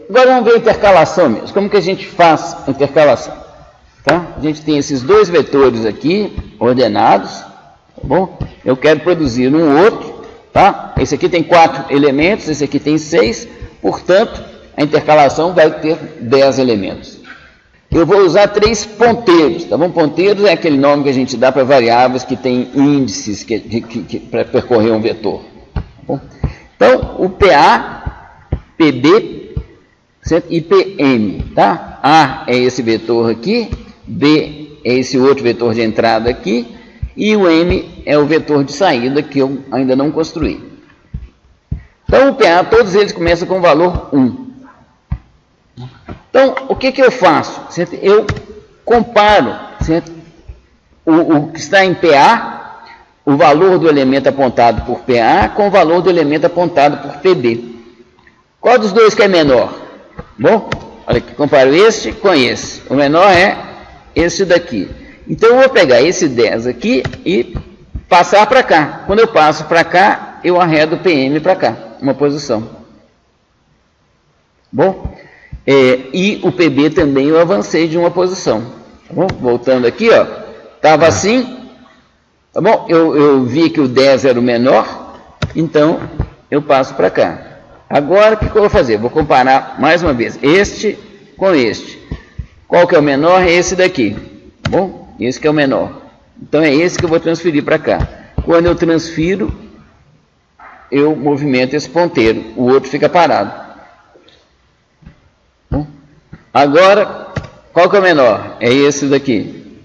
Agora vamos ver a intercalação mesmo. Como que a gente faz a intercalação? Tá? A gente tem esses dois vetores aqui, ordenados, tá bom? Eu quero produzir um outro, tá? Esse aqui tem 4 elementos, esse aqui tem 6, portanto, a intercalação vai ter 10 elementos. Eu vou usar 3 ponteiros, tá bom? Ponteiros é aquele nome que a gente dá para variáveis que tem índices para percorrer um vetor. Tá bom? Então, o PA, PB e PM, tá? A é esse vetor aqui, B é esse outro vetor de entrada aqui, e o M é o vetor de saída que eu ainda não construí. Então, o PA, todos eles começam com o valor 1. Então, o que eu faço? Certo? Eu comparo, certo? O que está em PA, o valor do elemento apontado por PA, com o valor do elemento apontado por PB. Qual dos dois que é menor? Bom, olha aqui, comparo este com esse. O menor é esse daqui. Então, eu vou pegar esse 10 aqui e passar para cá. Quando eu passo para cá, eu arredo o PM para cá, uma posição. Bom? E o PB também eu avancei de uma posição. Tá bom? Voltando aqui, ó, estava assim, tá bom? Eu vi que o 10 era o menor, então eu passo para cá. Agora, o que eu vou fazer? Vou comparar mais uma vez este com este. Qual que é o menor? É esse daqui. Tá bom? Esse que é o menor. Então é esse que eu vou transferir para cá. Quando eu transfiro, eu movimento esse ponteiro, o outro fica parado. Agora, qual que é o menor? É esse daqui.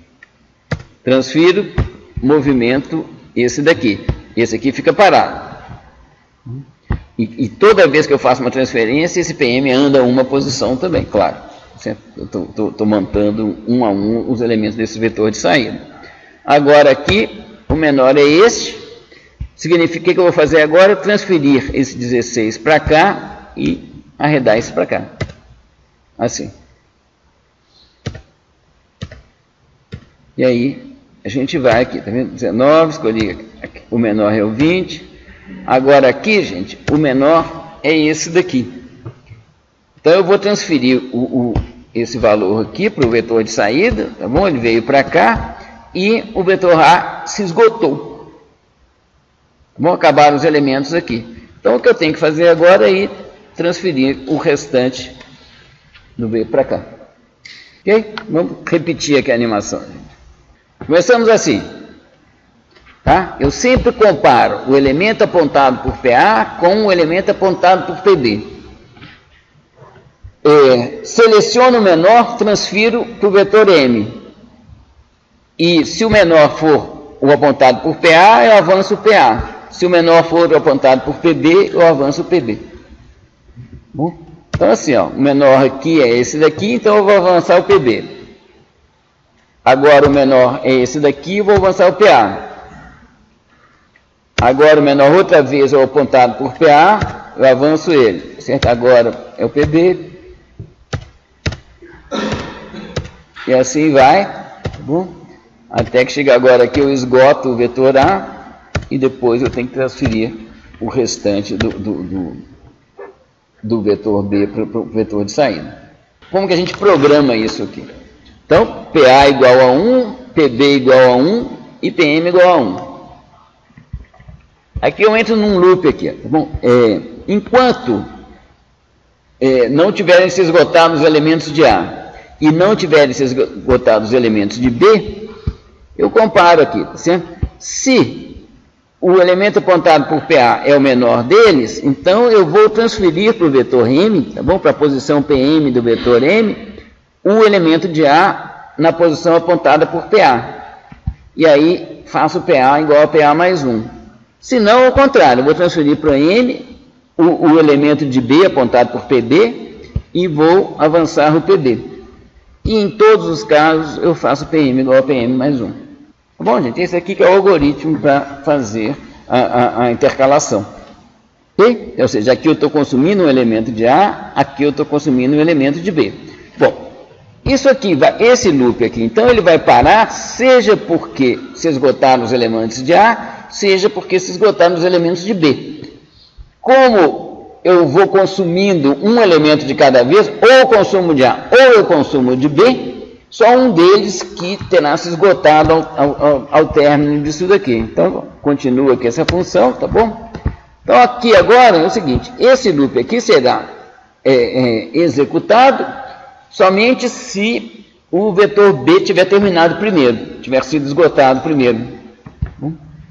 Transfiro, movimento esse daqui. Esse aqui fica parado. E toda vez que eu faço uma transferência, esse PM anda uma posição também, claro. Eu estou montando um a um os elementos desse vetor de saída. Agora aqui, o menor é este. Significa que eu vou fazer agora? Transferir esse 16 para cá e arredar esse para cá. Assim. E aí, a gente vai aqui, tá vendo? 19, escolhi aqui, o menor é o 20. Agora aqui, gente, o menor é esse daqui. Então, eu vou transferir esse valor aqui para o vetor de saída, tá bom? Ele veio para cá e o vetor A se esgotou. Tá bom? Acabaram os elementos aqui. Então, o que eu tenho que fazer agora é transferir o restante do B para cá. Ok? Vamos repetir aqui a animação. Começamos assim. Tá? Eu sempre comparo o elemento apontado por PA com o elemento apontado por PB. Seleciono o menor, transfiro para o vetor M. E se o menor for o apontado por PA, eu avanço o PA. Se o menor for o apontado por PB, eu avanço o PB. Bom? Então, assim, ó, o menor aqui é esse daqui, então eu vou avançar o PB. Agora o menor é esse daqui, eu vou avançar o PA. Agora o menor outra vez é o apontado por PA, eu avanço ele. Certo? Agora é o PB. E assim vai, tá bom? Até que chegar agora aqui eu esgoto o vetor A e depois eu tenho que transferir o restante do vetor B para o vetor de saída. Como que a gente programa isso aqui? Então, PA igual a 1, PB igual a 1 e PM igual a 1. Aqui eu entro num loop aqui, tá bom? Enquanto não tiverem se esgotado os elementos de A e não tiverem se esgotado os elementos de B, eu comparo aqui, tá certo? Se o elemento apontado por PA é o menor deles, então eu vou transferir para o vetor M, tá bom? Para a posição PM do vetor M, o elemento de A na posição apontada por PA. E aí faço PA igual a PA mais 1. Se não, ao contrário, eu vou transferir para M o elemento de B apontado por PB e vou avançar o PB. E em todos os casos eu faço PM igual a PM mais 1. Tá bom, gente? Esse aqui que é o algoritmo para fazer a intercalação. Okay? Ou seja, aqui eu estou consumindo um elemento de A, aqui eu estou consumindo um elemento de B. Bom, isso aqui, esse loop aqui, então ele vai parar, seja porque se esgotaram os elementos de A, seja porque se esgotaram os elementos de B. Como eu vou consumindo um elemento de cada vez, ou eu consumo de A ou eu consumo de B, só um deles que terá se esgotado ao término disso daqui. Então, continua aqui essa função, tá bom? Então, aqui agora é o seguinte, esse loop aqui será executado somente se o vetor B tiver terminado primeiro, tiver sido esgotado primeiro.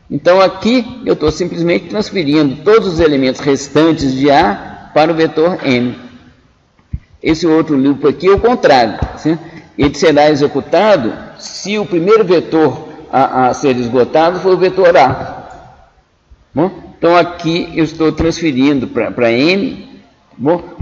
Então, aqui eu estou simplesmente transferindo todos os elementos restantes de A para o vetor M. Esse outro loop aqui é o contrário. Certo? Ele será executado se o primeiro vetor a ser esgotado for o vetor A. Bom? Então, aqui eu estou transferindo para M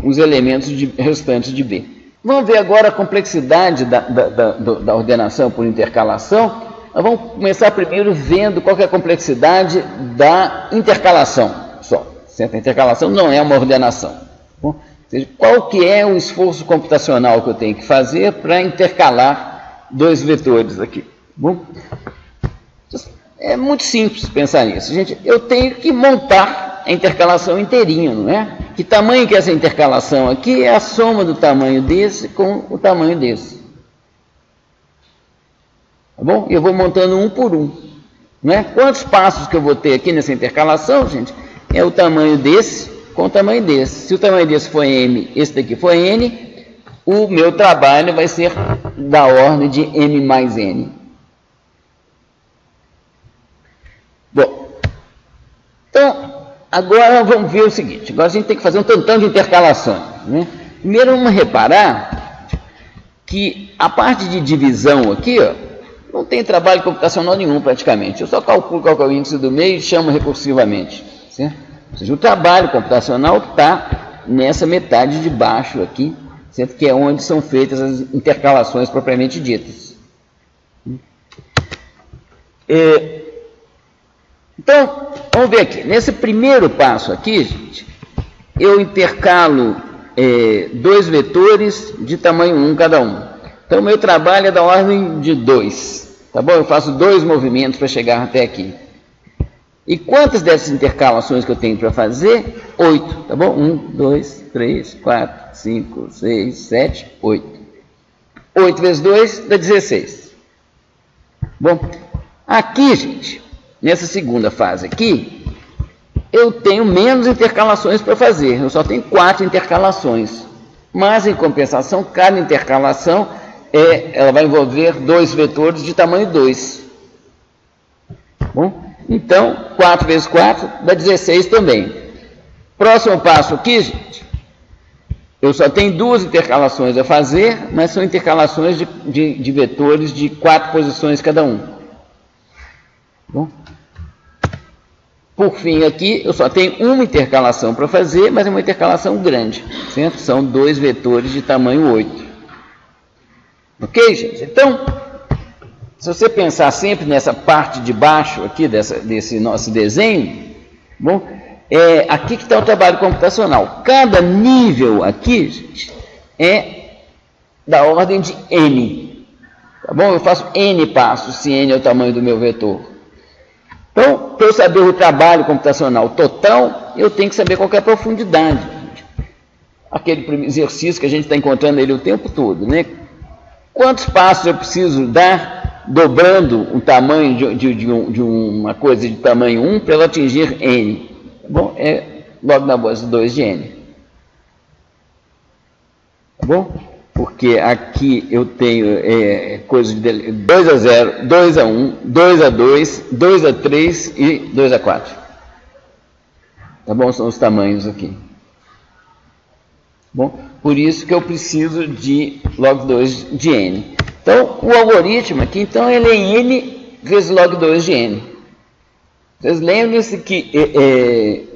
os elementos restantes de B. Vamos ver agora a complexidade da ordenação por intercalação. Nós vamos começar primeiro vendo qual que é a complexidade da intercalação só. Certo? A intercalação não é uma ordenação. Bom, ou seja, qual que é o esforço computacional que eu tenho que fazer para intercalar dois vetores aqui? Bom, é muito simples pensar nisso. Gente, eu tenho que montar a intercalação inteirinha, não é? Que tamanho que é essa intercalação aqui? É a soma do tamanho desse com o tamanho desse. Tá bom? Eu vou montando um por um. Não é? Quantos passos que eu vou ter aqui nessa intercalação, gente? É o tamanho desse com o tamanho desse. Se o tamanho desse for M, esse daqui for N, o meu trabalho vai ser da ordem de M mais N. Bom, então, agora vamos ver o seguinte. Agora a gente tem que fazer um tantão de intercalações. Né? Primeiro vamos reparar que a parte de divisão aqui, ó, não tem trabalho computacional nenhum praticamente. Eu só calculo qual é o índice do meio e chamo recursivamente. Certo? Ou seja, o trabalho computacional está nessa metade de baixo aqui, certo? Que é onde são feitas as intercalações propriamente ditas. Então, vamos ver aqui. Nesse primeiro passo aqui, gente, eu intercalo dois vetores de tamanho 1 cada um. Então, o meu trabalho é da ordem de 2, tá bom? Eu faço 2 movimentos para chegar até aqui. E quantas dessas intercalações que eu tenho para fazer? 8, tá bom? 1, 2, 3, 4, 5, 6, 7, 8. 8 vezes 2 dá 16. Bom, aqui, gente, nessa segunda fase aqui, eu tenho menos intercalações para fazer. Eu só tenho 4 intercalações. Mas, em compensação, cada intercalação ela vai envolver 2 vetores de tamanho 2. Bom, então, 4 vezes 4 dá 16 também. Próximo passo aqui, gente, eu só tenho 2 intercalações a fazer, mas são intercalações de vetores de 4 posições cada um. Bom, por fim, aqui, eu só tenho uma intercalação para fazer, mas é uma intercalação grande, certo? São 2 vetores de tamanho 8. Ok, gente? Então, se você pensar sempre nessa parte de baixo aqui desse nosso desenho, bom, aqui que está o trabalho computacional. Cada nível aqui, gente, é da ordem de N. Tá bom? Eu faço N passos, se N é o tamanho do meu vetor. Então, para eu saber o trabalho computacional total, eu tenho que saber qual que é a profundidade. Aquele exercício que a gente está encontrando ele o tempo todo, né? Quantos passos eu preciso dar dobrando o tamanho de uma coisa de tamanho 1 para ela atingir N? Bom, é logo na base 2 de N. Tá bom? Porque aqui eu tenho coisa de 2 a 0, 2 a 1, 2 a 2, 2 a 3 e 2 a 4. Tá bom? São os tamanhos aqui. Bom, por isso que eu preciso de log 2 de N. Então, o algoritmo aqui, então, ele é N vezes log 2 de N. Vocês lembrem-se que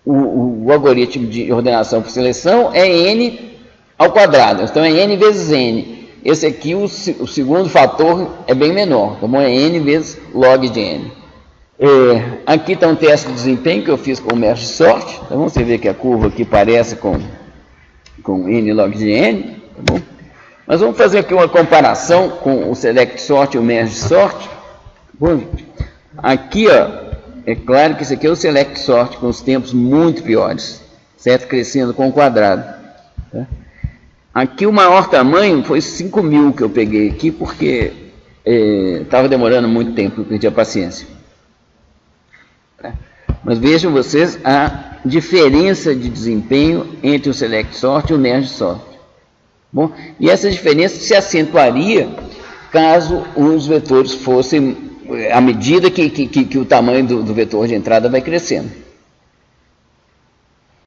o algoritmo de ordenação por seleção é N ao quadrado. Então, é N vezes N. Esse aqui, o segundo fator, é bem menor. Então, é N vezes log de N. Aqui está um teste de desempenho que eu fiz com o merge sort. Então, você vê que a curva aqui parece com N log de N, tá bom? Mas vamos fazer aqui uma comparação com o select sort e o merge sort. Bom, aqui, ó, é claro que isso aqui é o select sort com os tempos muito piores. certo? Crescendo com o quadrado. Tá? Aqui o maior tamanho foi 5.000 que eu peguei aqui, porque estava demorando muito tempo, eu perdi a paciência. Tá? Mas vejam vocês a diferença de desempenho entre o Select Sort e o Merge Sort. Bom, e essa diferença se acentuaria caso os vetores fossem, à medida que o tamanho do vetor de entrada vai crescendo.